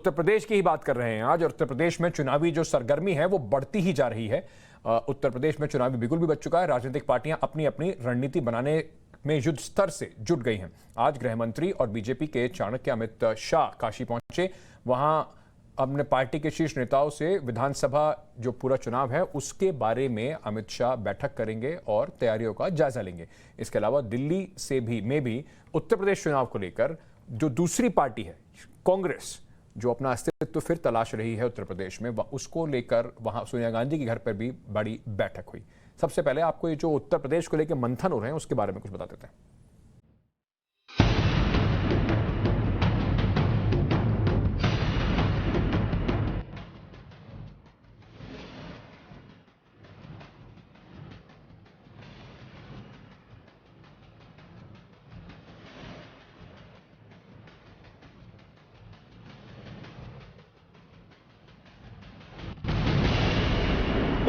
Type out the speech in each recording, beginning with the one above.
उत्तर प्रदेश की ही बात कर रहे हैं आज, और उत्तर प्रदेश में चुनावी जो सरगर्मी है वो बढ़ती ही जा रही है। उत्तर प्रदेश में चुनावी बिगुल भी बज चुका है। राजनीतिक पार्टियां अपनी अपनी रणनीति बनाने में युद्ध स्तर से जुट गई हैं। आज गृह मंत्री और बीजेपी के चाणक्य अमित शाह काशी पहुंचे। वहां अपने पार्टी के शीर्ष नेताओं से विधानसभा जो पूरा चुनाव है उसके बारे में अमित शाह बैठक करेंगे और तैयारियों का जायजा लेंगे। इसके अलावा दिल्ली में भी उत्तर प्रदेश चुनाव को लेकर जो दूसरी पार्टी है कांग्रेस, जो अपना अस्तित्व फिर तलाश रही है उत्तर प्रदेश में, उसको लेकर वहां सोनिया गांधी के घर पर भी बड़ी बैठक हुई। सबसे पहले आपको ये जो उत्तर प्रदेश को लेकर मंथन हो रहे हैं उसके बारे में कुछ बता देते हैं।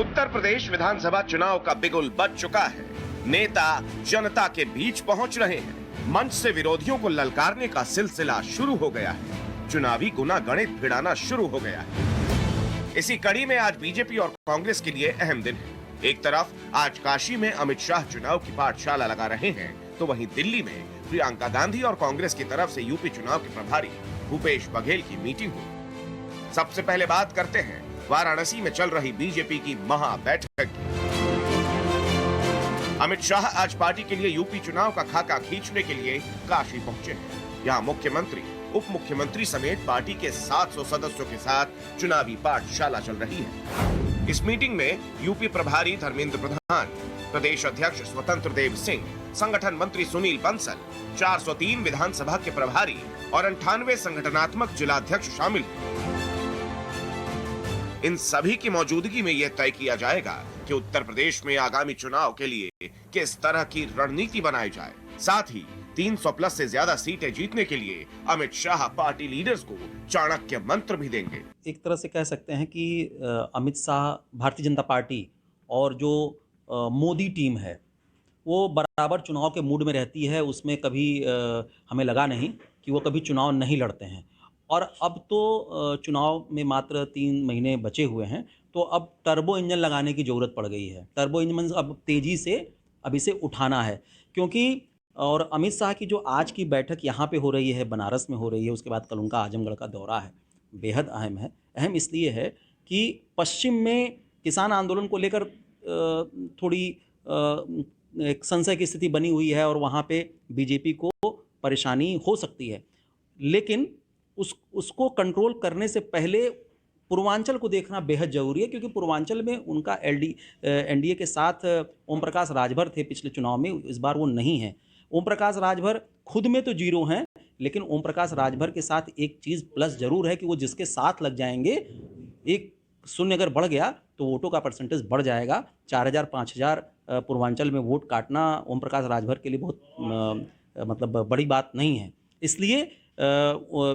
उत्तर प्रदेश विधानसभा चुनाव का बिगुल बज चुका है। नेता जनता के बीच पहुंच रहे हैं। मंच से विरोधियों को ललकारने का सिलसिला शुरू हो गया है। चुनावी गुना गणित भिड़ाना शुरू हो गया है। इसी कड़ी में आज बीजेपी और कांग्रेस के लिए अहम दिन है। एक तरफ आज काशी में अमित शाह चुनाव की पाठशाला लगा रहे हैं, तो वहीं दिल्ली में प्रियंका गांधी और कांग्रेस की तरफ से यूपी चुनाव के प्रभारी भूपेश बघेल की मीटिंग हुई। सबसे पहले बात करते हैं वाराणसी में चल रही बीजेपी की महा बैठक। अमित शाह आज पार्टी के लिए यूपी चुनाव का खाका खींचने के लिए काशी पहुंचे हैं। यहाँ मुख्यमंत्री, उप मुख्यमंत्री समेत पार्टी के 700 सदस्यों के साथ चुनावी पाठशाला चल रही है। इस मीटिंग में यूपी प्रभारी धर्मेंद्र प्रधान, प्रदेश अध्यक्ष स्वतंत्र देव सिंह, संगठन मंत्री सुनील बंसल, 403 विधानसभा के प्रभारी और 98 संगठनात्मक जिलाध्यक्ष शामिल हैं। इन सभी की मौजूदगी में यह तय किया जाएगा कि उत्तर प्रदेश में आगामी चुनाव के लिए किस तरह की रणनीति बनाई जाए। साथ ही 300 प्लस से ज्यादा सीटें जीतने के लिए अमित शाह पार्टी लीडर्स को चाणक्य मंत्र भी देंगे। एक तरह से कह सकते हैं कि अमित शाह, भारतीय जनता पार्टी और जो मोदी टीम है वो बराबर चुनाव के मूड में रहती है। उसमें कभी हमें लगा नहीं कि वो कभी चुनाव नहीं लड़ते हैं। और अब तो चुनाव में मात्र 3 महीने बचे हुए हैं, तो अब टर्बो इंजन लगाने की ज़रूरत पड़ गई है। टर्बो इंजन अब तेज़ी से अब इसे उठाना है, क्योंकि और अमित शाह की जो आज की बैठक यहाँ पे हो रही है, बनारस में हो रही है, उसके बाद कल उनका आजमगढ़ का दौरा है, बेहद अहम है। अहम इसलिए है कि पश्चिम में किसान आंदोलन को लेकर थोड़ी एक संशय की स्थिति बनी हुई है और वहाँ पे बीजेपी को परेशानी हो सकती है, लेकिन उसको कंट्रोल करने से पहले पूर्वांचल को देखना बेहद ज़रूरी है, क्योंकि पूर्वांचल में उनका एनडीए के साथ ओम प्रकाश राजभर थे पिछले चुनाव में, इस बार वो नहीं है। ओम प्रकाश राजभर खुद में तो 0 हैं, लेकिन ओम प्रकाश राजभर के साथ एक चीज़ प्लस ज़रूर है कि वो जिसके साथ लग जाएंगे, 1 शून्य अगर बढ़ गया तो वोटों का परसेंटेज बढ़ जाएगा। 4000 5000 पूर्वांचल में वोट काटना ओम प्रकाश राजभर के लिए बहुत मतलब बड़ी बात नहीं है। इसलिए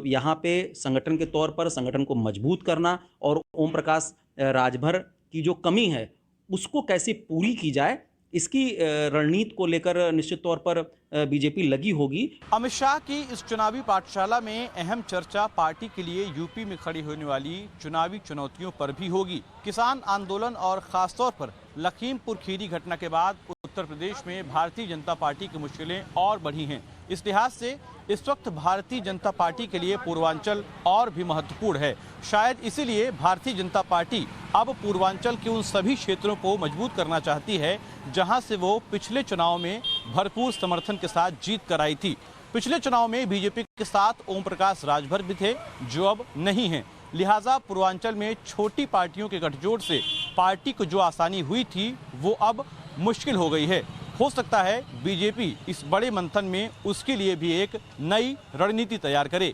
यहाँ पे संगठन के तौर पर संगठन को मजबूत करना और ओम प्रकाश राजभर की जो कमी है उसको कैसे पूरी की जाए, इसकी रणनीति को लेकर निश्चित तौर पर बीजेपी लगी होगी। अमित शाह की इस चुनावी पाठशाला में अहम चर्चा पार्टी के लिए यूपी में खड़ी होने वाली चुनावी चुनौतियों पर भी होगी। किसान आंदोलन और खासतौर पर लखीमपुर खीरी घटना के बाद उत्तर प्रदेश में भारतीय जनता पार्टी की मुश्किलें और बढ़ी हैं। इस लिहाज से इस वक्त भारतीय जनता पार्टी के लिए पूर्वांचल और भी महत्वपूर्ण है। शायद इसीलिए भारतीय जनता पार्टी अब पूर्वांचल के उन सभी क्षेत्रों को मजबूत करना चाहती है जहां से वो पिछले चुनाव में भरपूर समर्थन के साथ जीत कर आई थी। पिछले चुनाव में बीजेपी के साथ ओम प्रकाश राजभर भी थे, जो अब नहीं हैं। लिहाजा पूर्वांचल में छोटी पार्टियों के गठजोड़ से पार्टी को जो आसानी हुई थी वो अब मुश्किल हो गई है। हो सकता है बीजेपी इस बड़े मंथन में उसके लिए भी एक नई रणनीति तैयार करे।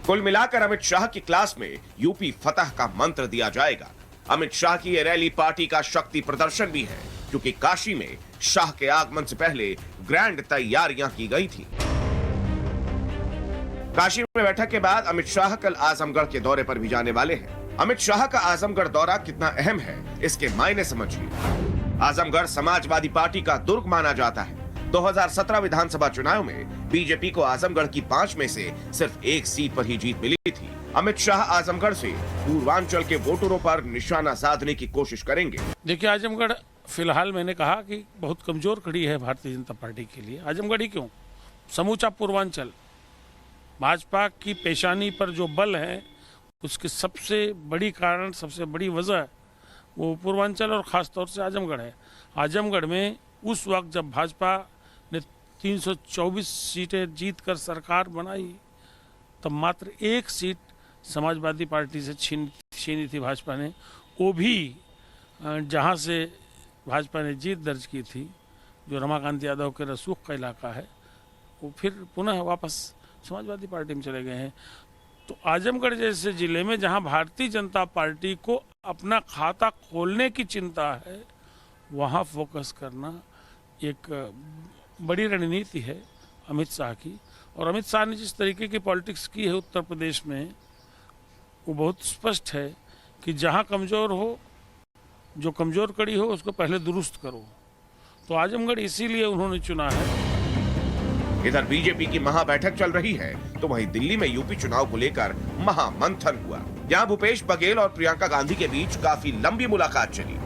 कुल मिलाकर अमित शाह की क्लास में यूपी फतह का मंत्र दिया जाएगा। अमित शाह की यह रैली पार्टी का शक्ति प्रदर्शन भी है, क्योंकि काशी में शाह के आगमन से पहले ग्रैंड तैयारियां की गई थी। काशी में बैठक के बाद अमित शाह कल आजमगढ़ के दौरे पर भी जाने वाले हैं। अमित शाह का आजमगढ़ दौरा कितना अहम है, इसके मायने समझिए। आजमगढ़ समाजवादी पार्टी का दुर्ग माना जाता है। 2017 विधानसभा चुनाव में बीजेपी को आजमगढ़ की 5 में से सिर्फ 1 सीट पर ही जीत मिली थी। अमित शाह आजमगढ़ से पूर्वांचल के वोटरों पर निशाना साधने की कोशिश करेंगे। देखिए, आजमगढ़ फिलहाल मैंने कहा कि बहुत कमजोर खड़ी है भारतीय जनता पार्टी के लिए। आजमगढ़ ही क्यों, समूचा पूर्वांचल भाजपा की पेशानी पर जो बल है उसकी सबसे बड़ी कारण, सबसे बड़ी वजह वो पूर्वांचल और ख़ास तौर से आजमगढ़ है। आजमगढ़ में उस वक्त जब भाजपा ने 324 सीटें जीतकर सरकार बनाई तब मात्र 1 सीट समाजवादी पार्टी से छीनी थी भाजपा ने, वो भी जहां से भाजपा ने जीत दर्ज की थी, जो रमाकांत यादव के रसूख का इलाका है, वो फिर पुनः वापस समाजवादी पार्टी में चले गए हैं। तो आजमगढ़ जैसे ज़िले में जहां भारतीय जनता पार्टी को अपना खाता खोलने की चिंता है, वहां फोकस करना एक बड़ी रणनीति है अमित शाह की। और अमित शाह ने जिस तरीके की पॉलिटिक्स की है उत्तर प्रदेश में, वो बहुत स्पष्ट है कि जहां कमज़ोर हो, जो कमज़ोर कड़ी हो, उसको पहले दुरुस्त करो। तो आजमगढ़ इसीलिए उन्होंने चुना है। इधर बीजेपी की महाबैठक चल रही है तो वहीं दिल्ली में यूपी चुनाव को लेकर महामंथन हुआ। यहाँ भूपेश बघेल और प्रियंका गांधी के बीच काफी लंबी मुलाकात चली।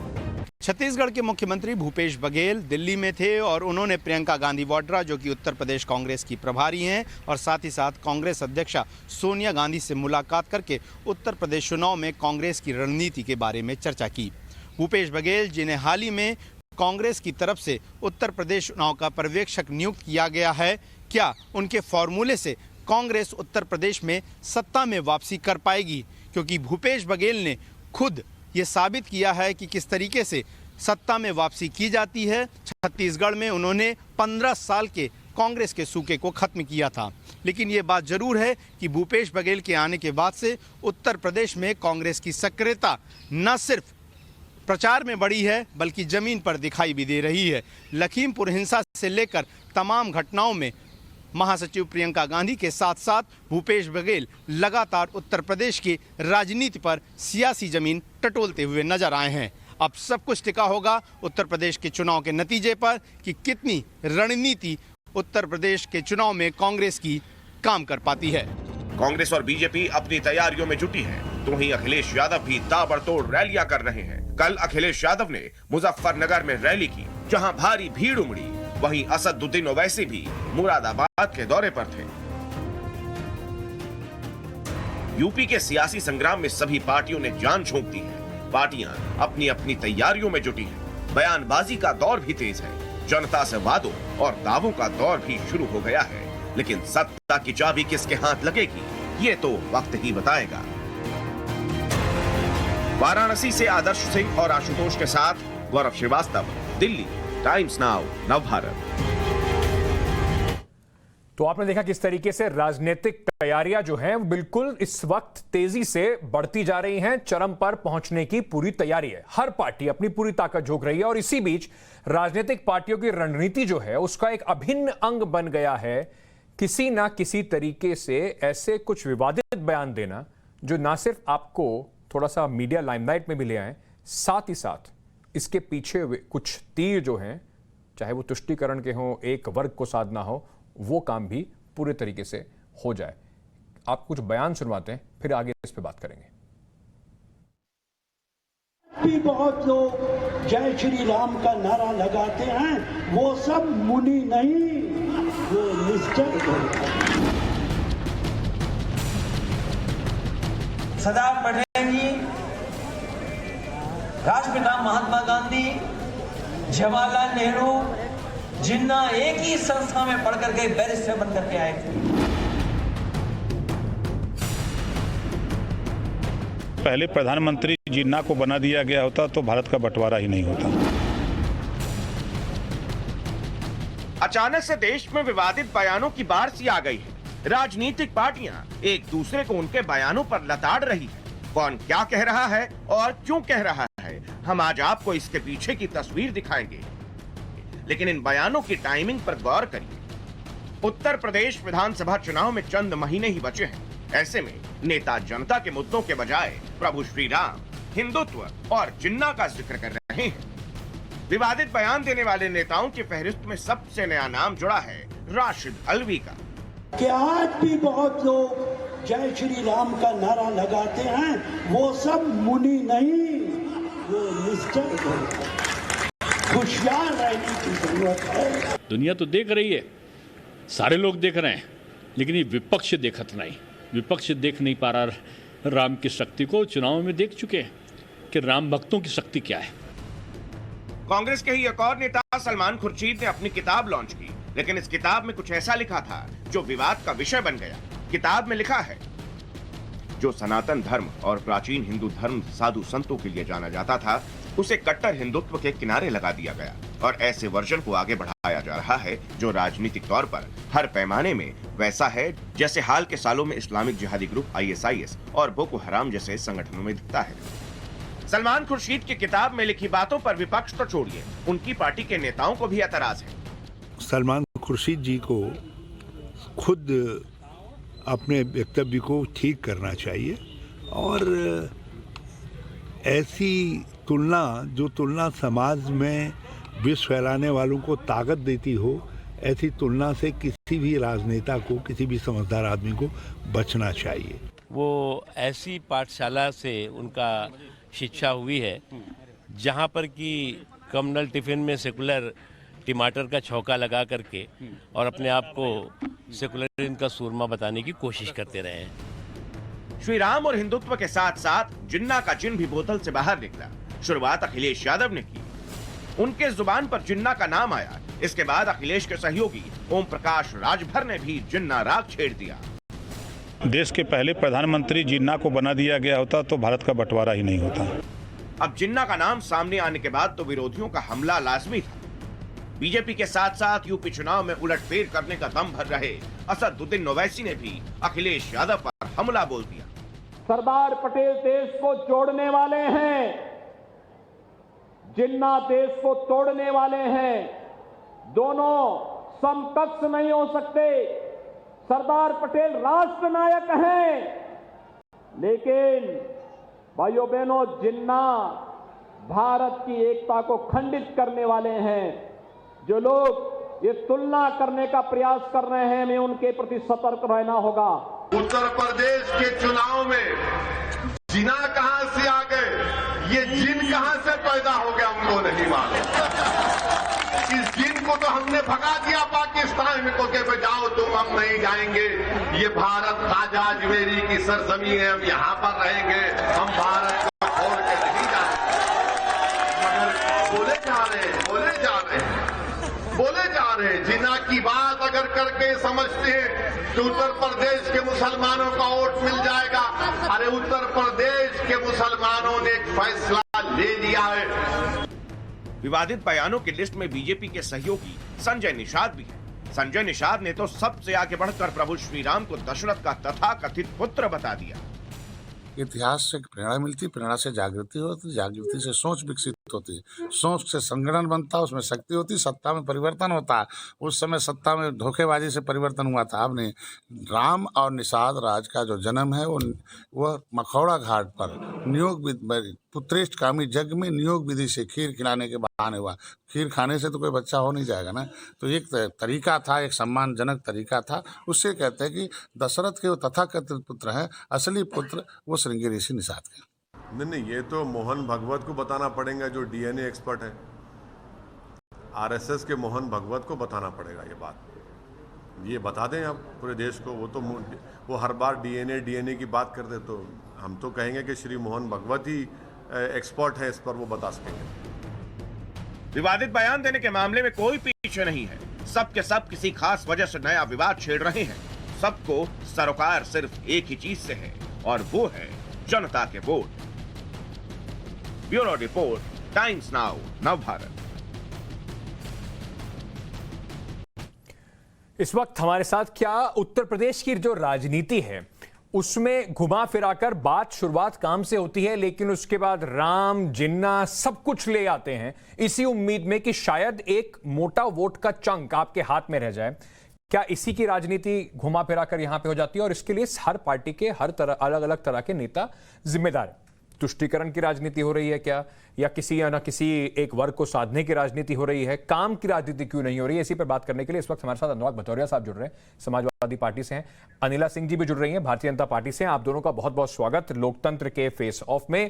छत्तीसगढ़ के मुख्यमंत्री भूपेश बघेल दिल्ली में थे और उन्होंने प्रियंका गांधी वाड्रा, जो कि उत्तर प्रदेश कांग्रेस की प्रभारी हैं, और साथ ही साथ कांग्रेस अध्यक्षा सोनिया गांधी से मुलाकात करके उत्तर प्रदेश चुनाव में कांग्रेस की रणनीति के बारे में चर्चा की। भूपेश बघेल, जिन्हें हाल ही में कांग्रेस की तरफ से उत्तर प्रदेश चुनाव का पर्यवेक्षक नियुक्त किया गया है, क्या उनके फॉर्मूले से कांग्रेस उत्तर प्रदेश में सत्ता में वापसी कर पाएगी? क्योंकि भूपेश बघेल ने खुद ये साबित किया है कि किस तरीके से सत्ता में वापसी की जाती है। छत्तीसगढ़ में उन्होंने 15 साल के कांग्रेस के सूखे को खत्म किया था। लेकिन ये बात जरूर है कि भूपेश बघेल के आने के बाद से उत्तर प्रदेश में कांग्रेस की सक्रियता न सिर्फ प्रचार में बढ़ी है बल्कि जमीन पर दिखाई भी दे रही है। लखीमपुर हिंसा से लेकर तमाम घटनाओं में महासचिव प्रियंका गांधी के साथ साथ भूपेश बघेल लगातार उत्तर प्रदेश की राजनीति पर सियासी जमीन टटोलते हुए नजर आए हैं। अब सब कुछ टिका होगा उत्तर प्रदेश के चुनाव के नतीजे पर कि कितनी रणनीति उत्तर प्रदेश के चुनाव में कांग्रेस की काम कर पाती है। कांग्रेस और बीजेपी अपनी तैयारियों में जुटी है तो वहीं अखिलेश यादव भी ताबड़तोड़ रैलियां कर रहे हैं। कल अखिलेश यादव ने मुजफ्फरनगर में रैली की, जहां भारी भीड़ उमड़ी। वहीं असदुद्दीन ओवैसी भी मुरादाबाद के दौरे पर थे। यूपी के सियासी संग्राम में सभी पार्टियों ने जान झोंक दी है। पार्टियां अपनी अपनी तैयारियों में जुटी हैं। बयानबाजी का दौर भी तेज है। जनता से वादों और दावों का दौर भी शुरू हो गया है। लेकिन सत्ता की चाबी किसके हाथ लगेगी, ये तो वक्त ही बताएगा। वाराणसी से आदर्श सिंह और आशुतोष के साथ गौरव श्रीवास्तव, दिल्ली, टाइम्स नाउ, नवभारत। तो आपने देखा किस तरीके से राजनीतिक तैयारियां जो हैं वो बिल्कुल इस वक्त तेजी से बढ़ती जा रही हैं। चरम पर पहुंचने की पूरी तैयारी है। हर पार्टी अपनी पूरी ताकत झोंक रही है और इसी बीच राजनीतिक पार्टियों की रणनीति जो है उसका एक अभिन्न अंग बन गया है किसी ना किसी तरीके से ऐसे कुछ विवादित बयान देना जो ना सिर्फ आपको थोड़ा सा मीडिया लाइमलाइट में भी ले आए, साथ ही साथ इसके पीछे कुछ तीर जो हैं, चाहे वो तुष्टीकरण के हों, एक वर्ग को साधना हो, वो काम भी पूरे तरीके से हो जाए। आप कुछ बयान सुनवाते हैं, फिर आगे इस पे बात करेंगे। भी बहुत लोग जय श्री राम का नारा लगाते हैं, वो सब मुनि नहीं, वो निश्चय सदा पढ़ेंगी राष्ट्रपिता महात्मा गांधी, जवाहरलाल नेहरू, जिन्ना एक ही संस्था में पढ़ करके बैरिस्टर बन करके आए थे। पहले प्रधानमंत्री जिन्ना को बना दिया गया होता तो भारत का बंटवारा ही नहीं होता। अचानक से देश में विवादित बयानों की बाढ़ सी आ गई है। राजनीतिक पार्टियां एक दूसरे को उनके बयानों पर लताड़ रही है। कौन क्या कह रहा है और क्यों कह रहा है, हम आज आपको इसके पीछे की तस्वीर दिखाएंगे। लेकिन इन बयानों की टाइमिंग पर गौर करिए। उत्तर प्रदेश विधानसभा चुनाव में चंद महीने ही बचे हैं। ऐसे में नेता जनता के मुद्दों के बजाय प्रभु श्री राम, हिंदुत्व और जिन्ना का जिक्र कर रहे हैं। विवादित बयान देने वाले नेताओं की फहरिस्त में सबसे नया नाम जुड़ा है राशिद अलवी का। कि आज भी बहुत लोग जय श्री राम का नारा लगाते हैं, वो सब मुनि नहीं, वो निश्चल होशियार रहने की जरूरत है। दुनिया तो देख रही है, सारे लोग देख रहे हैं, लेकिन ये विपक्ष देखत नहीं। विपक्ष देख नहीं पा रहा राम की शक्ति को। चुनाव में देख चुके हैं कि राम भक्तों की शक्ति क्या है। कांग्रेस के ही एक और नेता सलमान खुर्शीद ने अपनी किताब लॉन्च की, लेकिन इस किताब में कुछ ऐसा लिखा था जो विवाद का विषय बन गया। किताब में लिखा है, जो सनातन धर्म और प्राचीन हिंदू धर्म साधु संतों के लिए जाना जाता था, उसे कट्टर हिंदुत्व के किनारे लगा दिया गया और ऐसे वर्जन को आगे बढ़ाया जा रहा है जो राजनीतिक तौर पर हर पैमाने में वैसा है जैसे हाल के सालों में इस्लामिक जिहादी ग्रुप ISIS और बोको हराम जैसे संगठनों में दिखता है। सलमान खुर्शीद की किताब में लिखी बातों पर विपक्ष तो छोड़िए, उनकी पार्टी के नेताओं को भी ऐतराज है। सलमान खुर्शीद जी को खुद अपने वक्तव्य को ठीक करना चाहिए और ऐसी तुलना समाज में विष फैलाने वालों को ताकत देती हो, ऐसी तुलना से किसी भी राजनेता को, किसी भी समझदार आदमी को बचना चाहिए। वो ऐसी पाठशाला से उनका शिक्षा हुई है जहाँ पर कि कम्युनल टिफिन में सेकुलर टमाटर का छौंका लगा करके और अपने आप को सेकुलरिज्म का सूरमा बताने की कोशिश करते रहे हैं। श्री राम और हिंदुत्व के साथ साथ जिन्ना का जिन भी बोतल से बाहर निकला। शुरुआत अखिलेश यादव ने की, उनके जुबान पर जिन्ना का नाम आया। इसके बाद अखिलेश के सहयोगी ओम प्रकाश राजभर ने भी जिन्ना राग छेड़ दिया। देश के पहले प्रधानमंत्री जिन्ना को बना दिया गया होता तो भारत का बंटवारा ही नहीं होता। अब जिन्ना का नाम सामने आने के बाद तो विरोधियों का हमला लाजमी था। बीजेपी के साथ साथ यूपी चुनाव में उलटफेर करने का दम भर रहे असदुद्दीन ओवैसी ने भी अखिलेश यादव पर हमला बोल दिया। सरदार पटेल देश को जोड़ने वाले हैं, जिन्ना देश को तोड़ने वाले हैं। दोनों समकक्ष नहीं हो सकते। सरदार पटेल राष्ट्र नायक हैं, लेकिन भाइयों बहनों, जिन्ना भारत की एकता को खंडित करने वाले हैं। जो लोग ये तुलना करने का प्रयास कर रहे हैं, हमें उनके प्रति सतर्क रहना होगा। उत्तर प्रदेश के चुनाव में जिना कहां से आ गए, ये जिन कहां से पैदा हो गया हमको नहीं मालूम। इस जिन को तो हमने भगा दिया पाकिस्तान में, को के बजाओ तुम, हम नहीं जाएंगे। ये भारत ख्वाजा अजमेरी की सरजमी है, हम यहां पर रहेंगे, हम भारत को छोड़ के नहीं जाएंगे। मगर बोले जा रहे हैं, बोले जा रहे हैं। जिना की बात अगर करके समझते हैं तो उत्तर प्रदेश के मुसलमानों का वोट मिल जाएगा। अरे उत्तर प्रदेश के मुसलमानों ने एक फैसला ले लिया है। विवादित बयानों की लिस्ट में बीजेपी के सहयोगी संजय निषाद भी है। संजय निषाद ने तो सबसे आगे बढ़कर प्रभु श्री राम को दशरथ का तथाकथित पुत्र बता दिया। इतिहास से प्रेरणा मिलती, प्रेरणा से जागृति होती, जागृति से सोच विकसित होती, सोच से संगठन बनता, उसमें शक्ति होती, सत्ता में परिवर्तन होता। उस समय सत्ता में धोखेबाजी से परिवर्तन हुआ था। आपने राम और निषाद राज का जो जन्म है वह मखौड़ा घाट पर नियोग पुत्रेष्ठ कामी जग में नियोग विधि से खीर खिलाने के बहाने हुआ। खीर खाने से तो कोई बच्चा हो नहीं जाएगा ना। तो एक तरीका था, एक सम्मानजनक तरीका था। उससे कहते हैं कि दशरथ के वो तथाकथित पुत्र हैं, असली पुत्र वो श्रृंगी ऋषि निषाद के। नहीं, ये तो मोहन भागवत को बताना पड़ेगा जो DNA एक्सपर्ट है। RSS के मोहन भागवत को बताना पड़ेगा ये बात। ये बता दें आप पूरे देश को। वो हर बार DNA की बात करते, तो हम तो कहेंगे कि श्री मोहन भागवत ही एक्सपर्ट है इस पर, वो बता सकेंगे। विवादित बयान देने के मामले में कोई पीछे नहीं है। सब के सब किसी खास वजह से नया विवाद छेड़ रहे हैं। सबको सरोकार सिर्फ एक ही चीज से है और वो है जनता के vote. Bureau report, times now, Navbharat. इस वक्त हमारे साथ क्या उत्तर प्रदेश की जो राजनीति है उसमें घुमा फिराकर बात शुरुआत काम से होती है, लेकिन उसके बाद राम जिन्ना सब कुछ ले आते हैं इसी उम्मीद में कि शायद एक मोटा वोट का चंक आपके हाथ में रह जाए। क्या इसी की राजनीति घुमा फिराकर यहां पे हो जाती है और इसके लिए हर पार्टी के हर तरह अलग अलग तरह के नेता जिम्मेदार है। तुष्टीकरण की राजनीति हो रही है क्या, या किसी या ना किसी एक वर्ग को साधने की राजनीति हो रही है? काम की राजनीति क्यों नहीं हो रही है? इसी पर बात करने के लिए इस वक्त हमारे साथ अनुराग भदौरिया साहब जुड़ रहे हैं, समाजवादी पार्टी से हैं। अनिला सिंह जी भी जुड़ रही हैं, भारतीय जनता पार्टी से हैं। आप दोनों का बहुत बहुत स्वागत लोकतंत्र के फेस ऑफ में।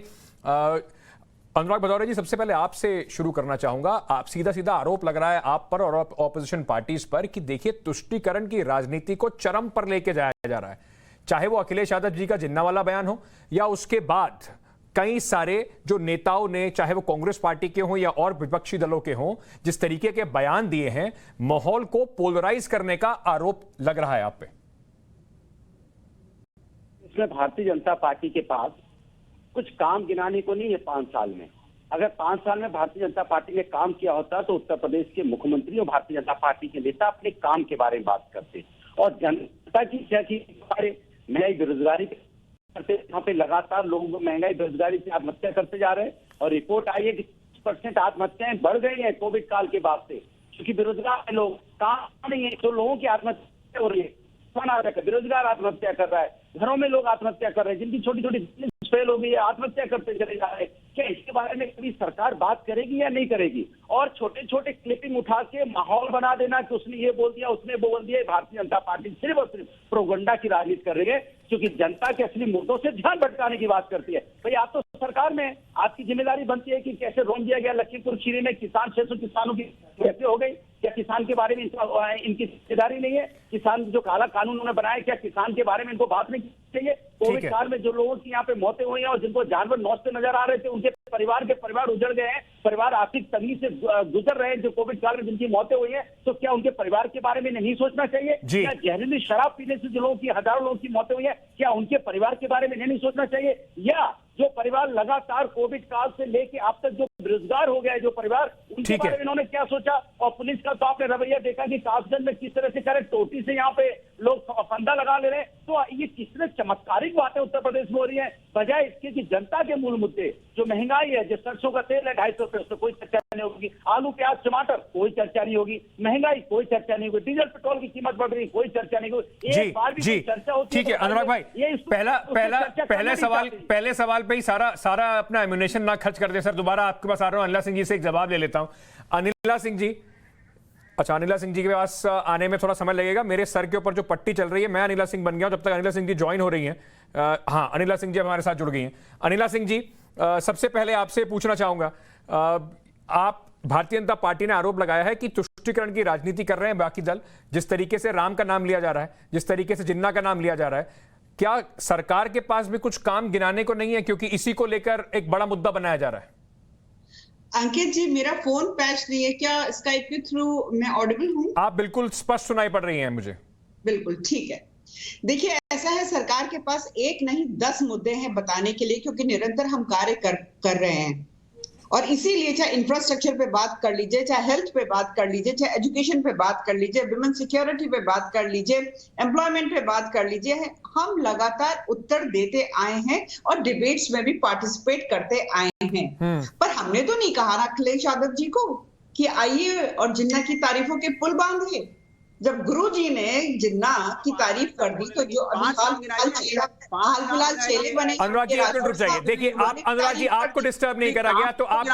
अनुराग भदौरिया जी, सबसे पहले आपसे शुरू करना चाहूंगा। आप सीधा सीधा आरोप लग रहा है आप पर और ऑपोजिशन पार्टीज पर कि देखिए तुष्टीकरण की राजनीति को चरम पर लेके जाया जा रहा है, चाहे वो अखिलेश यादव जी का जिन्ना वाला बयान हो या उसके बाद कई सारे जो नेताओं ने, चाहे वो कांग्रेस पार्टी के हों या और विपक्षी दलों के हों, जिस तरीके के बयान दिए हैं, माहौल को पोलराइज करने का आरोप लग रहा है आप पे। इसमें भारतीय जनता पार्टी के पास कुछ काम गिनाने को नहीं है 5 साल में। अगर 5 साल में भारतीय जनता पार्टी ने काम किया होता तो उत्तर प्रदेश के मुख्यमंत्री और भारतीय जनता पार्टी के नेता अपने काम के बारे में बात करते और जनता की क्या की महंगाई बेरोजगारी करते, यहाँ पे लगातार लोग महंगाई बेरोजगारी से आत्महत्या करते जा रहे हैं और रिपोर्ट आई है कि 60% आत्महत्याएं बढ़ गई हैं कोविड काल के बाद से, क्योंकि बेरोजगार लोग काम नहीं है तो लोगों की आत्महत्या हो रही है। बेरोजगार आत्महत्या कर रहा है, घरों में लोग आत्महत्या कर रहे हैं, जिनकी छोटी छोटी बिजनेस फेल हो गई है आत्महत्या करते चले जा रहे हैं। क्या इसके बारे में कभी सरकार बात करेगी या नहीं करेगी? और छोटे छोटे क्लिपिंग उठा के माहौल बना देना कि उसने ये बोल दिया उसने वो बोल दिया, भारतीय जनता पार्टी सिर्फ और सिर्फ प्रोपगेंडा की राजनीति कर रही है, क्योंकि जनता के असली मुद्दों से ध्यान भटकाने की बात करती है। भाई आप तो सरकार में, आपकी जिम्मेदारी बनती है कि कैसे रोक दिया गया लखीमपुर खीरी में किसान 600 किसानों की कैसे हो गई, क्या किसान के बारे में इनकी जिम्मेदारी नहीं है? किसान जो काला कानून उन्होंने बनाया, क्या किसान के बारे में इनको बात नहीं चाहिए? कोविड काल में जो लोगों की यहाँ पे मौतें हुई हैं और जिनको जानवर नौचते नजर आ रहे थे, उनके परिवार उजड़ गए हैं, परिवार आर्थिक तंगी से गुजर रहे हैं जो कोविड काल में जिनकी मौतें हुई हैं, तो क्या उनके परिवार के बारे में नहीं सोचना चाहिए? क्या जहरीली शराब पीने से जो लोगों की हजारों लोगों की मौतें हुई है, क्या उनके परिवार के बारे में नहीं सोचना चाहिए? या जो परिवार लगातार कोविड काल से लेके अब तक जो बेरोजगार हो गया है जो परिवार, उनके बारे में इन्होंने क्या सोचा? और पुलिस का तो आपने रवैया देखा कि कासगंज में किस तरह से करे, टोटी से यहाँ पे लोग फंदा लगा ले रहे हैं। तो ये किस तरह चमत्कारिक बातें उत्तर प्रदेश में हो रही है, बजाय इसके कि जनता के मूल मुद्दे जो महंगाई है, जो सरसों का तेल है 250 रुपए, उससे कोई चर्चा नहीं होगी, आलू प्याज टमाटर कोई चर्चा नहीं होगी, महंगाई कोई चर्चा नहीं होगी, डीजल पेट्रोल की कीमत बढ़ रही कोई चर्चा नहीं होगी, एक बार भी कोई चर्चा होती है? ठीक है अनुराग भाई, पहले सवाल पे ही सारा अपना एम्यूनेशन ना खर्च कर दे सर। दोबारा आपके पास आ रहा हूं, अनिला सिंह जी से एक जवाब ले लेता हूं। अनिला सिंह जी, अच्छा अनिला सिंह जी के पास आने में थोड़ा समय लगेगा, मेरे सर के ऊपर जो पट्टी चल रही है मैं अनिला सिंह बन गया हूं, जब तक अनिला सिंह जी ज्वाइन हो रही हैं। हाँ, अनिला सिंह जी हमारे साथ जुड़ गई हैं। अनिला सिंह जी, सबसे पहले आपसे पूछना चाहूंगा, आप भारतीय जनता पार्टी ने आरोप लगाया है कि तुष्टीकरण की राजनीति कर रहे हैं बाकी दल, जिस तरीके से राम का नाम लिया जा रहा है, जिस तरीके से जिन्ना का नाम लिया जा रहा है, क्या सरकार के पास भी कुछ काम गिनाने को नहीं है, क्योंकि इसी को लेकर एक बड़ा मुद्दा बनाया जा रहा है? अंकित जी, मेरा फोन पैच नहीं है, क्या स्काइप के थ्रू मैं ऑडिबल हूं? आप बिल्कुल स्पष्ट सुनाई पड़ रही हैं मुझे। बिल्कुल ठीक है। देखिए, ऐसा है, सरकार के पास एक नहीं 10 मुद्दे हैं बताने के लिए, क्योंकि निरंतर हम कार्य कर रहे हैं। और इसीलिए चाहे इंफ्रास्ट्रक्चर पे बात कर लीजिए, चाहे हेल्थ पे बात कर लीजिए, चाहे एजुकेशन पे बात कर लीजिए, विमेन सिक्योरिटी पे बात कर लीजिए, एम्प्लॉयमेंट पे बात कर लीजिए, हम लगातार उत्तर देते आए हैं और डिबेट्स में भी पार्टिसिपेट करते आए हैं। पर हमने तो नहीं कहा ना अखिलेश यादव जी को कि आइए और जिन्ना की तारीफों के पुल बांधिए। जब गुरुजी ने जिन्ना की तारीफ कर दी तो जो अभी हाल फिलहाल चेले बने। अनुराग जी आप रुक जाइए, देखिए आप अनुराग जी आपको डिस्टर्ब नहीं करा गया, तो आप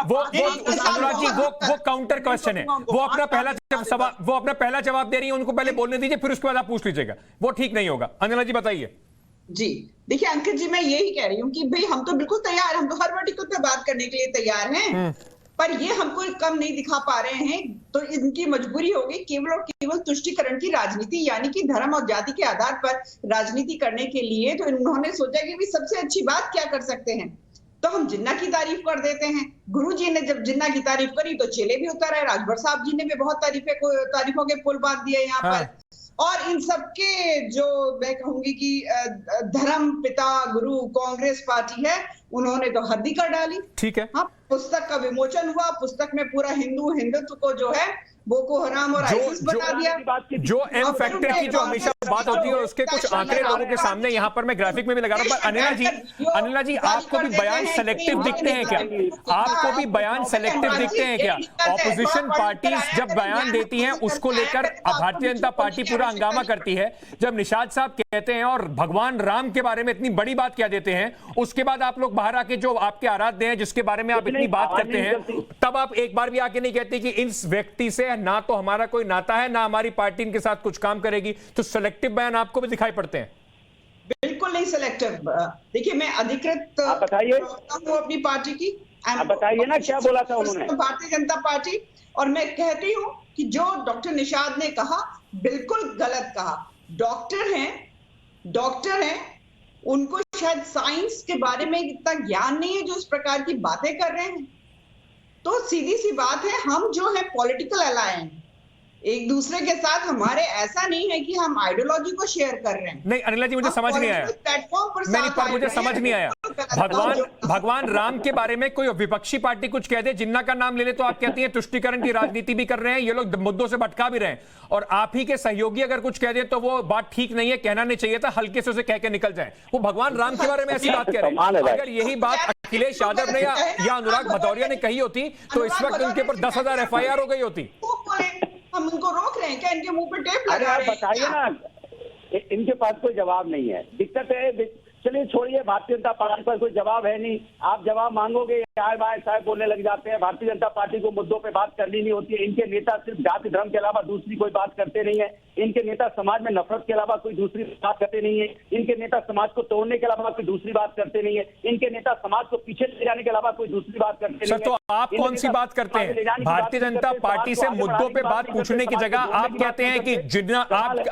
वो अनुराग जी वो काउंटर क्वेश्चन है, वो अपना पहला जवाब दे रही है, उनको पहले बोलने दीजिए, फिर उसके बाद आप पूछ लीजिएगा, वो ठीक नहीं होगा। अनिला जी बताइए। जी देखिए अंकित जी, मैं यही कह रही हूँ कि भाई हम तो बिल्कुल तैयार, हम तो हर वर्टिकल पे बात करने के लिए तैयार हैं, पर ये हमको कम नहीं दिखा पा रहे हैं, तो इनकी मजबूरी होगी केवल और केवल तुष्टीकरण की राजनीति, यानी कि धर्म और जाति के आधार पर राजनीति करने के लिए। तो इन्होंने सोचा कि भी सबसे अच्छी बात क्या कर सकते हैं, तो हम जिन्ना की तारीफ कर देते हैं। गुरुजी ने जब जिन्ना की तारीफ करी तो चेले भी उतर आए, राजभर साहब जी ने भी बहुत तारीफों के पुल बांध दिए यहाँ पर। और इन सबके जो मैं कहूंगी कि धर्म पिता गुरु कांग्रेस पार्टी है, उन्होंने तो हद ही कर डाली। ठीक है, हाँ, पुस्तक का विमोचन हुआ, पुस्तक में पूरा हिंदुत्व को जो है बोको हराम और आईसिस बना दिया। जो एम फैक्टर की जो हमेशा बात होती है उसके कुछ आंकड़े लोगों के सामने यहाँ पर मैं ग्राफिक में भी लगा रहा हूँ। पर अनिला जी आपको भी बयान सेलेक्टिव दिखते हैं क्या? आपको भी बयान सेलेक्टिव दिखते हैं क्या? ऑपोजिशन पार्टीज जब बयान देती हैं उसको लेकर भारतीय जनता पार्टी पूरा हंगामा करती है। जब निषाद साहब कहते हैं और भगवान राम के बारे में इतनी बड़ी बात क्या देते हैं, उसके बाद आप लोग बाहर आके जो आपके आराध्य हैं जिसके बारे में आप इतनी बात करते हैं, तब आप एक बार भी आके नहीं कहते कि इस व्यक्ति से ना तो हमारा कोई नाता है ना हमारी पार्टी इनके साथ कुछ काम करेगी। तो सेलेक्टिव बयान आपको भी दिखाई पड़ते हैं? बिल्कुल नहीं सेलेक्टिव। देखिए मैं अधिकृत बताइए हूँ अपनी पार्टी की। बताइए ना क्या बोला था उन्होंने? भारतीय जनता पार्टी। और मैं कहती हूँ कि जो डॉक्टर निषाद ने कहा बिल्कुल गलत कहा। डॉक्टर हैं, उनको शायद साइंस के बारे में इतना ज्ञान नहीं है जो इस प्रकार की बातें कर रहे हैं। तो सीधी सी बात है, हम जो है पॉलिटिकल अलायंस एक दूसरे के साथ, हमारे ऐसा नहीं है कि हम आइडियोलॉजी को शेयर कर रहे हैं। नहीं अनिला जी मुझे समझ नहीं आया, पर मुझे समझ नहीं आया। भगवान राम के बारे में कोई विपक्षी पार्टी कुछ कह दे, जिन्ना का नाम ले ले तो आप कहती हैं तुष्टीकरण की राजनीति भी कर रहे हैं, ये लोग मुद्दों से भटका भी रहे हैं। और आप ही के सहयोगी अगर कुछ कह दे तो वो बात ठीक नहीं है, कहना नहीं चाहिए था, हल्के से उसे कह के निकल जाए। वो भगवान राम के बारे में ऐसी बात कह रहे हैं। अगर यही बात अखिलेश यादव ने या अनुराग भदौरिया ने कही होती तो इस वक्त उनके ऊपर 10,000 FIR हो गई होती। हम उनको रोक रहे हैं क्या? इनके मुंह पे टेप लगा रहे हैं? बताइए ना, इनके पास कोई जवाब नहीं है। दिक्कत है, चलिए छोड़िए, भारतीय जनता पार्टी पर कोई जवाब है नहीं। आप जवाब मांगोगे आए बाएं साहब बोलने लग जाते हैं। भारतीय जनता पार्टी को मुद्दों पे बात करनी नहीं होती है। इनके नेता सिर्फ जाति धर्म के अलावा दूसरी कोई बात करते नहीं है। इनके नेता समाज में नफरत के अलावा कोई दूसरी बात करते नहीं है। इनके नेता समाज को तोड़ने के अलावा कोई दूसरी बात करते नहीं है। इनके नेता समाज को पीछे ले जाने के अलावा कोई दूसरी बात करते नहीं है। तो आप कौन सी बात करते हैं? भारतीय जनता पार्टी से मुद्दों पे बात पूछने की जगह आप कहते हैं कि जिन्ना,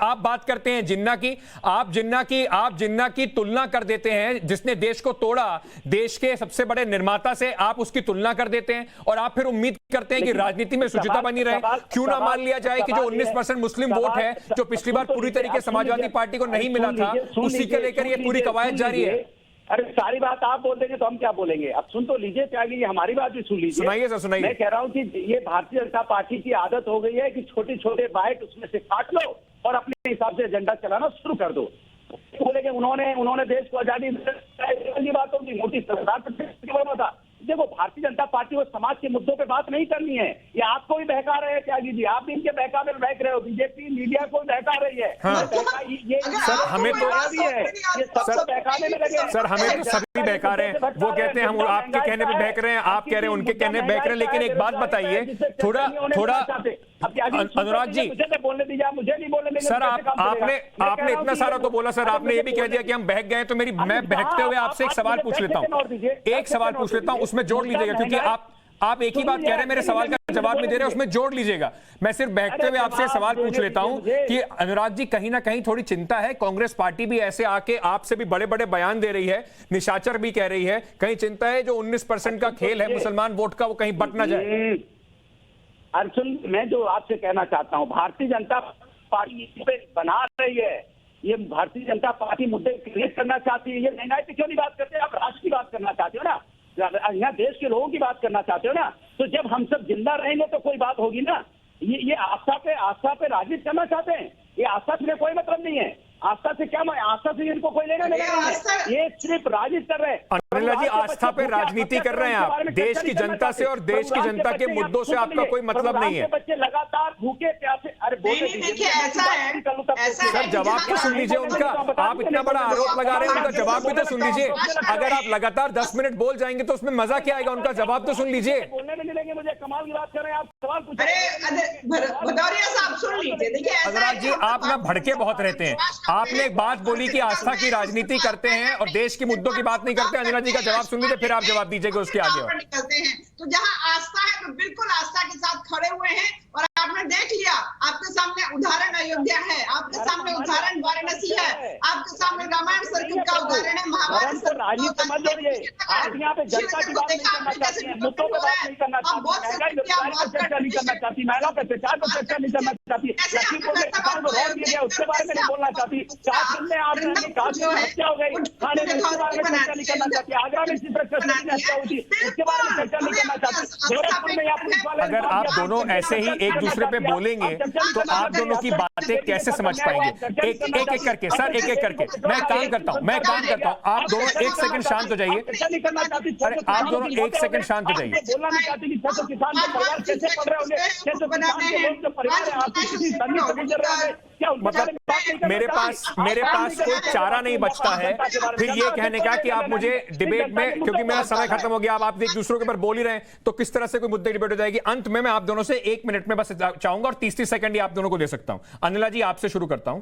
आप बात करते हैं जिन्ना की, आप जिन्ना की तुलना कर देते हैं जिसने देश को तोड़ा, देश के सबसे बड़े निर्माता से आप उसकी तुलना कर देते हैं और आप फिर उम्मीद करते हैं कि राजनीति में शुचिता बनी रहे। क्यों ना मान लिया जाए कि जो 19% मुस्लिम वोट है जो पिछली बार पूरी तरीके समाजवादी पार्टी को नहीं मिला था, उसी के लेकर ये पूरी कवायद जारी है। अरे सारी बात आप बोल देंगे तो हम क्या बोलेंगे? अब सुन तो लीजिए, त्यागी हमारी बात भी सुन लीजिए। सुनाइए सर, सुनाइए। मैं कह रहा हूँ कि ये भारतीय जनता पार्टी की आदत हो गई है कि छोटे छोटे बाइट उसमें से काट लो और अपने हिसाब से एजेंडा चलाना शुरू कर दो। बोले उन्होंने देश को आजादी की बात होगी, मोटी सरदार पटेल था। देखो भारतीय जनता पार्टी को समाज के मुद्दों पे बात नहीं करनी है। ये आपको भी बहका रहे हैं त्यागी जी, आप भी इनके बहकावे में बहक रहे हो। बीजेपी मीडिया को बहका रही है। ये सर हमें तो ये सब बहकाने में लगे। सर हमें तो सभी बहका रहे हैं। वो कहते हैं हम आपके कहने पे बहक रहे हैं, आप कह रहे हैं उनके कहने पे बहक रहे हैं। लेकिन एक बात बताइए, थोड़ा अनुराग जी बोलने दीजिए, मुझे नहीं बोलने देंगे। सर आपने इतना सारा तो बोला सर, आपने ये भी कह दिया कि हम बहक गए। तो मैं बहकते हुए आपसे एक सवाल पूछ लेता हूं, उसमें जोड़ लीजिएगा, क्योंकि आप एक ही बात कह रहे हैं, मेरे सवाल का जवाब नहीं दे रहे, उसमें जोड़ लीजिएगा। मैं सिर्फ बहकते हुए आपसे सवाल पूछ लेता हूं कि अनुराग जी कहीं ना कहीं थोड़ी चिंता है, कांग्रेस पार्टी भी ऐसे आके आपसे भी बड़े बड़े बयान दे रही है, निशाचर भी कह रही है, कहीं चिंता है जो 19% का खेल है मुसलमान वोट का वो कहीं बट ना जाए? अर्जुन, मैं जो आपसे कहना चाहता हूं, भारतीय जनता पार्टी पे बना रही है, ये भारतीय जनता पार्टी मुद्दे क्रिएट करना चाहती है। ये महंगाई पे क्यों नहीं बात करते? आप राष्ट्र की बात करना चाहते हो ना, यहाँ देश के लोगों की बात करना चाहते हो ना। तो जब हम सब जिंदा रहेंगे तो कोई बात होगी ना। ये आस्था पे राजनीति करना चाहते हैं। ये आस्था से कोई मतलब नहीं है। आस्था से क्या, आस्था से इनको कोई लेना देना नहीं है। ये सिर्फ राजनीति कर रहे हैं। अनिला जी आस्था पे राजनीति कर रहे हैं आप, देश की जनता से और देश की जनता के मुद्दों से आपका कोई मतलब नहीं है। बच्चे लगातार भूखे प्यासे, अरे देखिए ऐसा है, सर जवाब तो सुन लीजिए उनका। आप इतना बड़ा आरोप लगा रहे हैं, उनका जवाब भी तो सुन लीजिए। अगर आप लगातार 10 मिनट बोल जाएंगे तो उसमें मजा क्या आएगा? उनका जवाब तो सुन लीजिए। बोलने में नहीं देंगे मुझे, कमाल की बात कर रहे हैं आप। सवाल पूछे। अरे भदौरिया साहब सुन लीजिए। देखिए अनुराग जी आप ना भड़के बहुत रहते हैं। आपने एक बात बोली कि आस्था की राजनीति करते हैं और देश के मुद्दों की बात नहीं करते। अनिला जी का जवाब सुन लीजिए, फिर आप जवाब दीजिएगा उसके आगे। निकलते हैं तो जहां आस्था है तो बिल्कुल आस्था के साथ खड़े हुए हैं। और आपने देख लिया, आपके सामने उदाहरण अयोध्या है, आपके सामने उदाहरण वाराणसी है, आपके सामने रामायण सर्किट का उदाहरण है, महाभारत आप यहाँ पे जनता की बात नहीं करना चाहती हैं, मुद्दों पर बात नहीं करना चाहती, महंगाई बेरोजगारी पर चर्चा नहीं करना चाहती, महिलाओं पर अत्याचार पर चर्चा नहीं करना चाहती, लखीमपुर में किसान को रोक दिया गया उसके बारे में नहीं बोलना चाहती, काश्मीर में हत्या हो गई, थाने में उसके बारे में चर्चा नहीं करना चाहती, आगरा में इसी तरह हत्या हुई थी उसके बारे में चर्चा नहीं करना चाहती, गोरखपुर में यहाँ पुलिस वाले। अगर आप दोनों ऐसे ही एक दूसरे पे बोलेंगे तो आप दोनों की बातें कैसे समझ पाएंगे? एक एक करके सर, एक एक करके मैं काम करता हूं, आप दोनों एक सेकंड शांत हो जाइए। अरे आप दोनों एक सेकंड शांत हो जाइए। मतलब मेरे पास कोई चारा नहीं बचता है फिर ये कहने का कि आप मुझे डिबेट में, क्योंकि मेरा समय खत्म हो गया, अब आप एक दूसरों के ऊपर बोल ही रहे हैं, तो किस तरह से कोई मुद्दे डिबेट हो जाएगी। अंत में मैं आप दोनों से 1 मिनट में बस चाहूंगा और 30 सेकंड ही आप दोनों को दे सकता हूं। अनिला जी, आपसे शुरू करता हूं।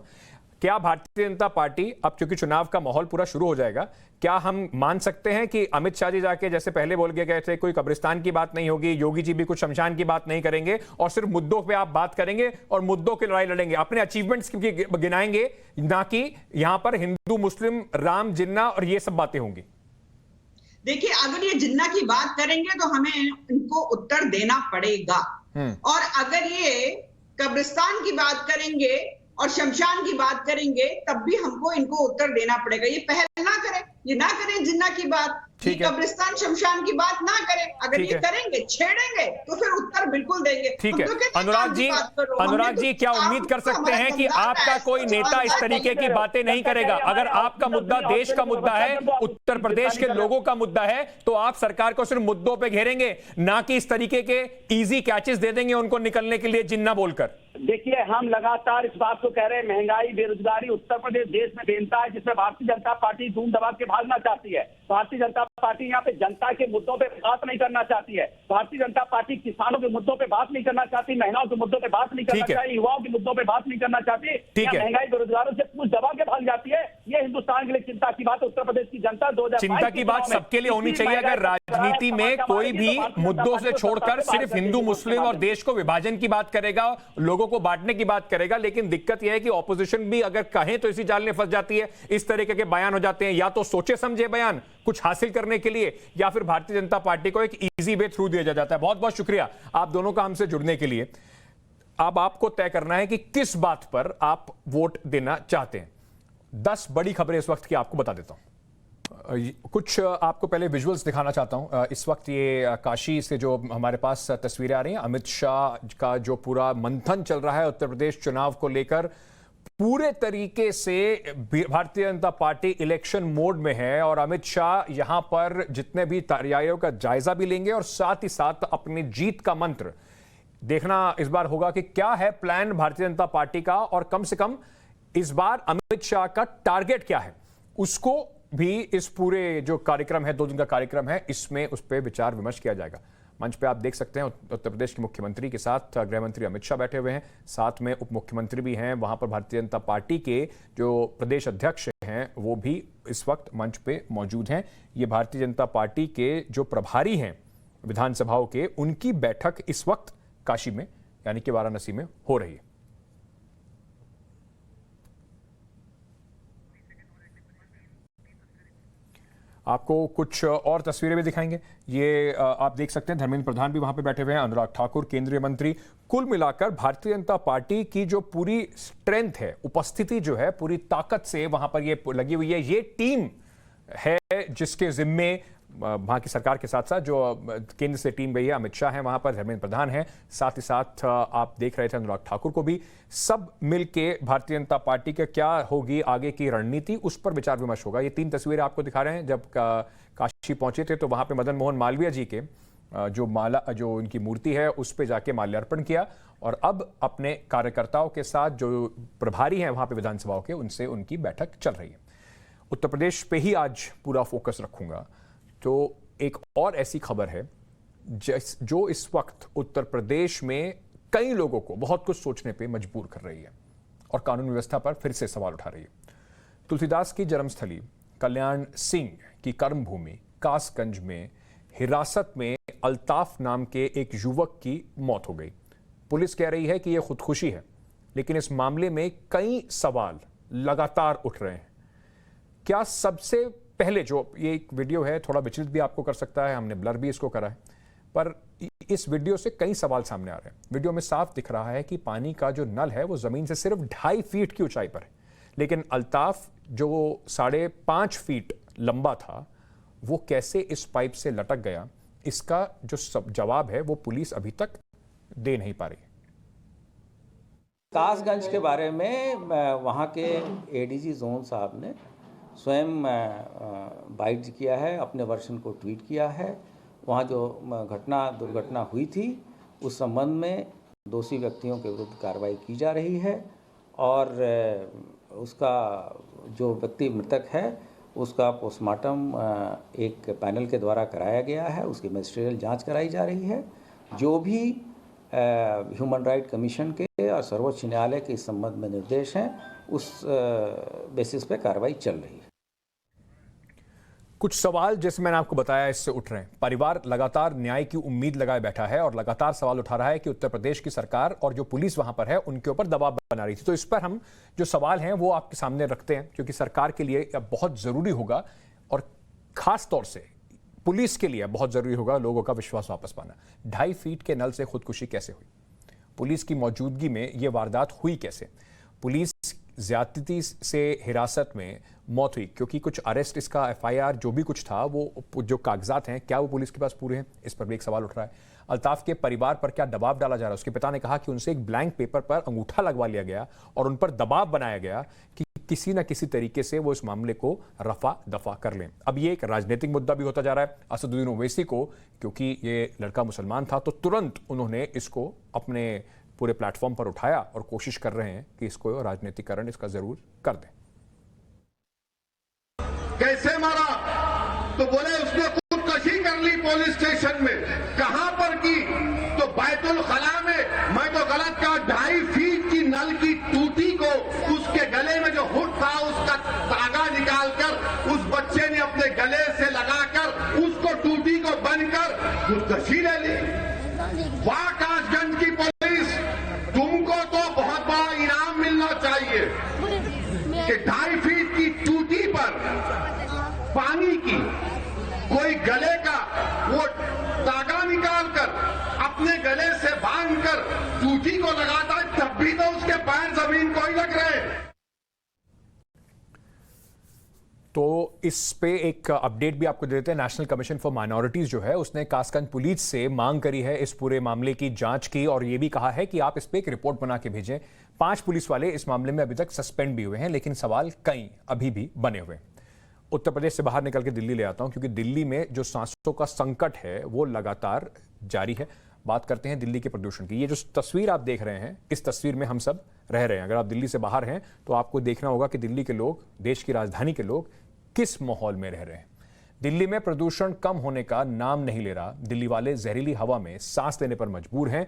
क्या भारतीय जनता पार्टी, अब चूंकि चुनाव का माहौल पूरा शुरू हो जाएगा, क्या हम मान सकते हैं कि अमित शाह जी जाके जैसे पहले बोल के गए थे कोई कब्रिस्तान की बात नहीं होगी, योगी जी भी कुछ शमशान की बात नहीं करेंगे और सिर्फ मुद्दों पे आप बात करेंगे और मुद्दों की लड़ाई लड़ेंगे, अपने अचीवमेंट्स गिनाएंगे, ना कि यहां पर हिंदू मुस्लिम राम जिन्ना और ये सब बातें होंगी? देखिए, अगर ये जिन्ना की बात करेंगे तो हमें इनको उत्तर देना पड़ेगा, और अगर ये कब्रिस्तान की बात करेंगे और शमशान की बात करेंगे तब भी हमको इनको उत्तर देना पड़ेगा। ये पहल ना करें, ये ना करें जिन्ना की बात, ये कब्रिस्तान शमशान की बात ना करें। अगर ये करेंगे, छेड़ेंगे, तो फिर उत्तर बिल्कुल देंगे। ठीक है अनुराग जी, क्या उम्मीद कर सकते हैं कि आपका कोई नेता इस तरीके की बातें नहीं करेगा? अगर आपका मुद्दा देश का मुद्दा है, उत्तर प्रदेश के लोगों का मुद्दा है, तो आप सरकार को सिर्फ मुद्दों पे घेरेंगे, ना कि इस तरीके के इजी कैचेस दे देंगे उनको निकलने के लिए जिन्ना बोलकर। देखिए, हम लगातार इस बात को कह रहे हैं, महंगाई, बेरोजगारी, उत्तर प्रदेश देश में बेनता है जिसमें भारतीय जनता पार्टी धूम दबा के भागना चाहती है। भारतीय जनता पार्टी यहाँ पे जनता के मुद्दों पे बात नहीं करना चाहती है। भारतीय जनता पार्टी किसानों के मुद्दों पे बात नहीं करना चाहती, महिलाओं के मुद्दों पे बात नहीं करना चाहती, युवाओं के मुद्दों पे बात नहीं करना चाहती, महंगाई बेरोजगारों से कुछ दबा के भाग जाती है। ये हिंदुस्तान के लिए चिंता की बात है। उत्तर प्रदेश की जनता 2022 चिंता की बात सबके लिए होनी चाहिए। अगर राजनीति में कोई भी मुद्दों से छोड़कर सिर्फ हिंदू मुस्लिम और देश को विभाजन की बात करेगा, लोगों को बांटने की बात करेगा, लेकिन दिक्कत यह है कि ऑपोजिशन भी अगर कहें तो इसी जाल में फंस जाती है। इस तरीके के बयान हो जाते हैं, या तो सोचे समझे बयान कुछ हासिल करने के लिए, या फिर भारतीय जनता पार्टी को एक इजी वे थ्रू दिया जाता है। बहुत बहुत शुक्रिया आप दोनों का हमसे जुड़ने के लिए। अब आपको तय करना है कि किस बात पर आप वोट देना चाहते हैं। 10 बड़ी खबरें इस वक्त की आपको बता देता हूं। कुछ आपको पहले विजुअल्स दिखाना चाहता हूं। इस वक्त ये काशी से जो हमारे पास तस्वीरें आ रही हैं, अमित शाह का जो पूरा मंथन चल रहा है उत्तर प्रदेश चुनाव को लेकर, पूरे तरीके से Bharatiya Janata party election mode में है और अमित शाह यहां पर जितने भी तैयारियों का जायजा भी लेंगे और साथ ही साथ अपनी जीत का मंत्र देखना इस बार होगा कि क्या है प्लान भारतीय जनता पार्टी का, और कम से कम इस बार अमित शाह का टारगेट क्या है, उसको भी इस पूरे जो कार्यक्रम है, 2 दिन का कार्यक्रम है, इसमें उस पर विचार विमर्श किया जाएगा। मंच पे आप देख सकते हैं उत्तर प्रदेश के मुख्यमंत्री के साथ गृह मंत्री अमित शाह बैठे हुए हैं, साथ में उप मुख्यमंत्री भी हैं, वहां पर भारतीय जनता पार्टी के जो प्रदेश अध्यक्ष हैं वो भी इस वक्त मंच पे मौजूद हैं। ये भारतीय जनता पार्टी के जो प्रभारी हैं विधानसभाओं के, उनकी बैठक इस वक्त काशी में यानी कि वाराणसी में हो रही है। आपको कुछ और तस्वीरें भी दिखाएंगे। ये आप देख सकते हैं धर्मेंद्र प्रधान भी वहां पे बैठे हुए हैं, अनुराग ठाकुर केंद्रीय मंत्री। कुल मिलाकर भारतीय जनता पार्टी की जो पूरी स्ट्रेंथ है, उपस्थिति जो है पूरी ताकत से वहां पर ये लगी हुई है। ये टीम है जिसके जिम्मे वहां की सरकार के साथ साथ जो केंद्र से टीम गई है, अमित शाह है वहां पर, धर्मेंद्र प्रधान है, साथ ही साथ आप देख रहे थे अनुराग ठाकुर को भी। सब मिलके भारतीय जनता पार्टी के क्या होगी आगे की रणनीति, उस पर विचार विमर्श होगा। ये 3 तस्वीरें आपको दिखा रहे हैं। जब काशी पहुंचे थे तो वहां पे मदन मोहन मालवीय जी के जो उनकी मूर्ति है उस पर जाके माल्यार्पण किया, और अब अपने कार्यकर्ताओं के साथ जो प्रभारी हैं वहां पे विधानसभाओं के, उनसे उनकी बैठक चल रही है। उत्तर प्रदेश पे ही आज पूरा फोकस रखूंगा। तो एक और ऐसी खबर है जो इस वक्त उत्तर प्रदेश में कई लोगों को बहुत कुछ सोचने पे मजबूर कर रही है और कानून व्यवस्था पर फिर से सवाल उठा रही है। तुलसीदास की जन्मस्थली कल्याण सिंह की कर्मभूमि कासगंज में हिरासत में अल्ताफ नाम के एक युवक की मौत हो गई। पुलिस कह रही है कि यह खुदकुशी है, लेकिन इस मामले में कई सवाल लगातार उठ रहे हैं। क्या सबसे पहले जो ये एक वीडियो है, थोड़ा विचलित भी आपको कर सकता है, हमने ब्लर भी इसको करा है, पर इस वीडियो से कई सवाल सामने आ रहे हैं। वीडियो में साफ दिख रहा है कि पानी का जो नल है वो जमीन से सिर्फ 2.5 फीट की ऊंचाई पर है, लेकिन अल्ताफ जो 5.5 फीट लंबा था वो कैसे इस पाइप से लटक गया, इसका जो जवाब है वो पुलिस अभी तक दे नहीं पा रही। कासगंज के बारे में वहाँ के एडीजी जोन साहब ने स्वयं बाइट किया है, अपने वर्षन को ट्वीट किया है। वहाँ जो दुर्घटना हुई थी उस संबंध में दोषी व्यक्तियों के विरुद्ध कार्रवाई की जा रही है और उसका जो व्यक्ति मृतक है उसका पोस्टमार्टम एक पैनल के द्वारा कराया गया है, उसकी मजिस्ट्रियल जांच कराई जा रही है। जो भी ह्यूमन राइट कमीशन के और सर्वोच्च न्यायालय के इस संबंध में निर्देश हैं उस बेसिस पे कार्रवाई चल रही है। कुछ सवाल जैसे मैंने आपको बताया इससे उठ रहे हैं। परिवार लगातार न्याय की उम्मीद लगाए बैठा है और लगातार सवाल उठा रहा है कि उत्तर प्रदेश की सरकार और जो पुलिस वहां पर है उनके ऊपर दबाव बना रही थी। तो इस पर हम जो सवाल हैं वो आपके सामने रखते हैं, क्योंकि सरकार के लिए अब बहुत जरूरी होगा और खास तौर से पुलिस के लिए बहुत जरूरी होगा लोगों का विश्वास वापस पाना। 2.5 फीट के नल से खुदकुशी कैसे हुई? पुलिस की मौजूदगी में यह वारदात हुई कैसे? पुलिस ज्यादती से हिरासत में मौत हुई क्योंकि कुछ अरेस्ट, इसका एफआईआर जो भी कुछ था वो जो कागजात हैं क्या वो पुलिस के पास पूरे हैं? इस पर भी एक सवाल उठ रहा है। अल्ताफ के परिवार पर क्या दबाव डाला जा रहा है? उसके पिता ने कहा कि उनसे एक ब्लैंक पेपर पर अंगूठा लगवा लिया गया और उन पर दबाव बनाया गया कि किसी न किसी तरीके से वो इस मामले को रफा दफा कर लें। अब ये एक राजनीतिक मुद्दा भी होता जा रहा है। असदुद्दीन ओवैसी को, क्योंकि ये लड़का मुसलमान था, तो तुरंत उन्होंने इसको अपने पूरे प्लेटफॉर्म पर उठाया और कोशिश कर रहे हैं कि इसको राजनीतिकरण इसका जरूर कर दें। कैसे मारा? तो बोले उसने खुदकशी कर ली पुलिस स्टेशन में। कहां पर की? तो बैतुल खला में। मैं तो गलत कहा। 2.5 फीट की नल की टूटी को उसके गले में जो हुड था उसका धागा निकालकर उस बच्चे ने अपने गले से लगाकर उसको टूटी को बनकर खुदकशी ले ली। वाह कासगंज की पुलिस, तुमको तो बहुत बड़ा इनाम मिलना चाहिए कि 2.5 फीट की टूटी पर पानी की कोई गले का वो धागा निकालकर अपने गले से बांधकर टूटी को लगाता है, तब भी तो उसके पैर जमीन को ही लग रहे हैं। तो इस पे एक अपडेट भी आपको दे देते हैं। नेशनल कमीशन फॉर माइनॉरिटीज जो है उसने कासगंज पुलिस से मांग करी है इस पूरे मामले की जांच की और ये भी कहा है कि आप इस पे एक रिपोर्ट बना के भेजें। 5 पुलिस वाले इस मामले में अभी तक सस्पेंड भी हुए हैं, लेकिन सवाल कई अभी भी बने हुए हैं। उत्तर प्रदेश से बाहर निकल के दिल्ली ले आता हूं, क्योंकि दिल्ली में जो सांसों का संकट है वो लगातार जारी है। बात करते हैं दिल्ली के प्रदूषण की। ये जो तस्वीर आप देख रहे हैं, इस तस्वीर में हम सब रह रहे हैं। अगर आप दिल्ली से बाहर हैं तो आपको देखना होगा कि दिल्ली के लोग, देश की राजधानी के लोग किस माहौल में रह रहे हैं। दिल्ली में प्रदूषण कम होने का नाम नहीं ले रहा। दिल्ली वाले जहरीली हवा में सांस लेने पर मजबूर हैं।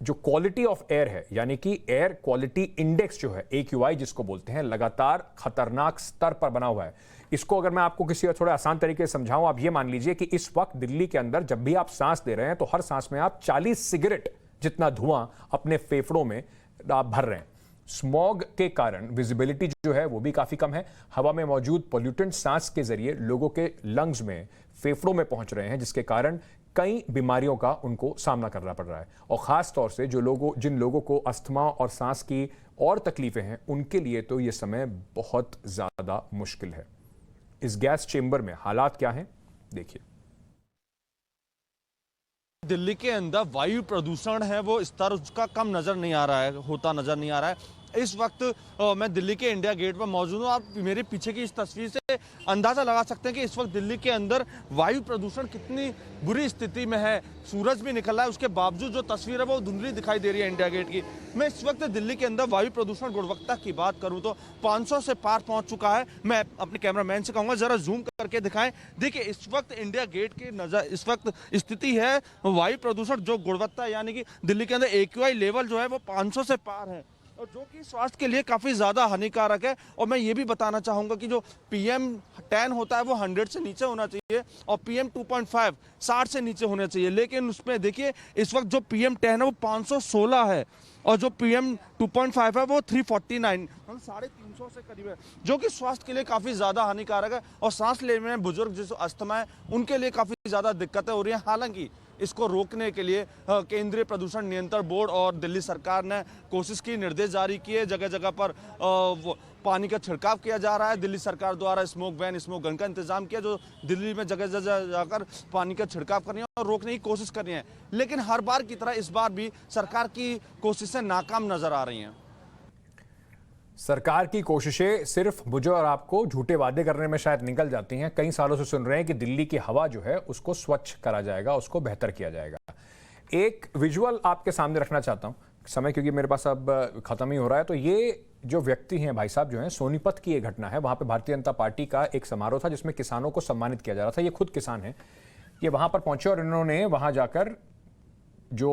जो क्वालिटी ऑफ एयर है, यानी कि एयर क्वालिटी इंडेक्स जो है, AQI जिसको बोलते हैं, लगातार खतरनाक स्तर पर बना हुआ है। इसको अगर मैं आपको किसी थोड़े आसान तरीके से समझाऊं, आप ये मान लीजिए कि इस वक्त दिल्ली के अंदर जब भी आप सांस ले रहे हैं तो हर सांस में आप 40 सिगरेट जितना धुआं अपने फेफड़ों में आप भर रहे हैं। स्मॉग के कारण विजिबिलिटी जो है वो भी काफी कम है। हवा में मौजूद पोल्यूटेंट सांस के जरिए लोगों के लंग्स में, फेफड़ों में पहुंच रहे हैं, जिसके कारण कई बीमारियों का उनको सामना करना पड़ रहा है। और खास तौर से जिन लोगों को अस्थमा और सांस की और तकलीफें हैं, उनके लिए तो यह समय बहुत ज्यादा मुश्किल है। इस गैस चेंबर में हालात क्या हैं, देखिए। दिल्ली के अंदर वायु प्रदूषण है वो स्तर उसका कम नजर नहीं आ रहा है, होता नजर नहीं आ रहा है। इस वक्त मैं दिल्ली के इंडिया गेट पर मौजूद हूँ। आप मेरे पीछे की इस तस्वीर से अंदाजा लगा सकते हैं कि इस वक्त दिल्ली के अंदर वायु प्रदूषण कितनी बुरी स्थिति में है। सूरज भी निकल रहा है, उसके बावजूद जो तस्वीर है वो धुंधली दिखाई दे रही है इंडिया गेट की। मैं इस वक्त दिल्ली के अंदर वायु प्रदूषण गुणवत्ता की बात करूँ तो 500 से पार पहुँच चुका है। मैं अपने कैमरामैन से कहूँगा जरा जूम करके दिखाएं। देखिए इस वक्त इंडिया गेट की नजर इस वक्त स्थिति है वायु प्रदूषण जो गुणवत्ता, यानी कि दिल्ली के अंदर AQI लेवल जो है वो 500 से पार है और जो कि स्वास्थ्य के लिए काफ़ी ज़्यादा हानिकारक है। और मैं ये भी बताना चाहूँगा कि जो PM10 होता है वो 100 से नीचे होना चाहिए और PM2.5 60 से नीचे होना चाहिए। लेकिन उसमें देखिए इस वक्त जो PM10 है वो 516 है और जो PM2.5 है वो 349, 350 से करीब है, जो कि स्वास्थ्य के लिए काफ़ी ज़्यादा हानिकारक है और सांस लेने में बुजुर्ग जिस अस्थमा है उनके लिए काफ़ी ज़्यादा दिक्कतें हो रही हैं। हालांकि इसको रोकने के लिए केंद्रीय प्रदूषण नियंत्रण बोर्ड और दिल्ली सरकार ने कोशिश की, निर्देश जारी किए। जगह जगह पर पानी का छिड़काव किया जा रहा है। दिल्ली सरकार द्वारा स्मोक वैन, स्मोक गन का इंतजाम किया, जो दिल्ली में जगह जगह जाकर पानी का छिड़काव करनी है और रोकने की कोशिश करनी है। लेकिन हर बार की तरह इस बार भी सरकार की कोशिशें नाकाम नजर आ रही हैं। सरकार की कोशिशें सिर्फ मुझे और आपको झूठे वादे करने में शायद निकल जाती हैं। कई सालों से सुन रहे हैं कि दिल्ली की हवा जो है उसको स्वच्छ करा जाएगा, उसको बेहतर किया जाएगा। एक विजुअल आपके सामने रखना चाहता हूं, समय क्योंकि मेरे पास अब खत्म ही हो रहा है। तो ये जो व्यक्ति हैं, भाई साहब जो हैं, सोनीपत की ये घटना है। वहां पे भारतीय जनता पार्टी का एक समारोह था जिसमें किसानों को सम्मानित किया जा रहा था। ये खुद किसान हैं, ये वहां पर पहुंचे और इन्होंने वहां जाकर जो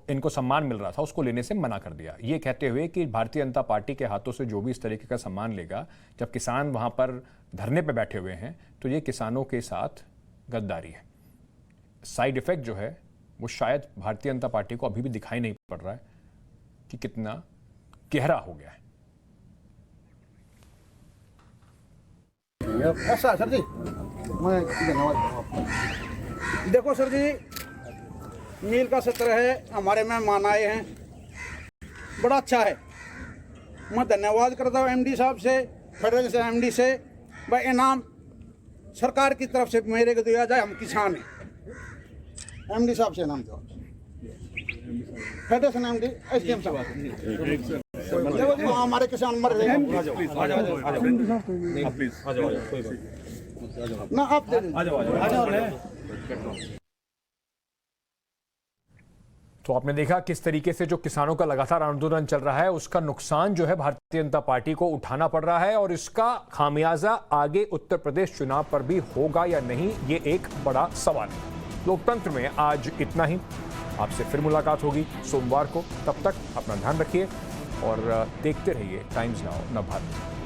इनको सम्मान मिल रहा था उसको लेने से मना कर दिया, ये कहते हुए कि भारतीय जनता पार्टी के हाथों से जो भी इस तरीके का सम्मान लेगा, जब किसान वहां पर धरने पे बैठे हुए हैं, तो ये किसानों के साथ गद्दारी है। साइड इफेक्ट जो है वो शायद भारतीय जनता पार्टी को अभी भी दिखाई नहीं पड़ रहा है कि कितना गहरा हो गया है। ऐसा सर जी, मैं देखो सर जी, मील का सत्र है, हमारे मेहमान आए हैं, बड़ा अच्छा है। मैं धन्यवाद करता हूँ एमडी साहब से, फेडरेशन एमडी से। भाई इनाम सरकार की तरफ से मेरे को दिया जाए, हम किसान हैं। एमडी साहब से इनाम दो, फेडरेशन एमडी एसडीएम साहब। देखो जी, हमारे किसान मर रहे हैं ना, आप दे दीजिए। तो आपने देखा किस तरीके से जो किसानों का लगातार आंदोलन चल रहा है, उसका नुकसान जो है भारतीय जनता पार्टी को उठाना पड़ रहा है, और इसका खामियाजा आगे उत्तर प्रदेश चुनाव पर भी होगा या नहीं, ये एक बड़ा सवाल है। लोकतंत्र में आज इतना ही। आपसे फिर मुलाकात होगी सोमवार को। तब तक अपना ध्यान रखिए और देखते रहिए टाइम्स नाउ नवभारत।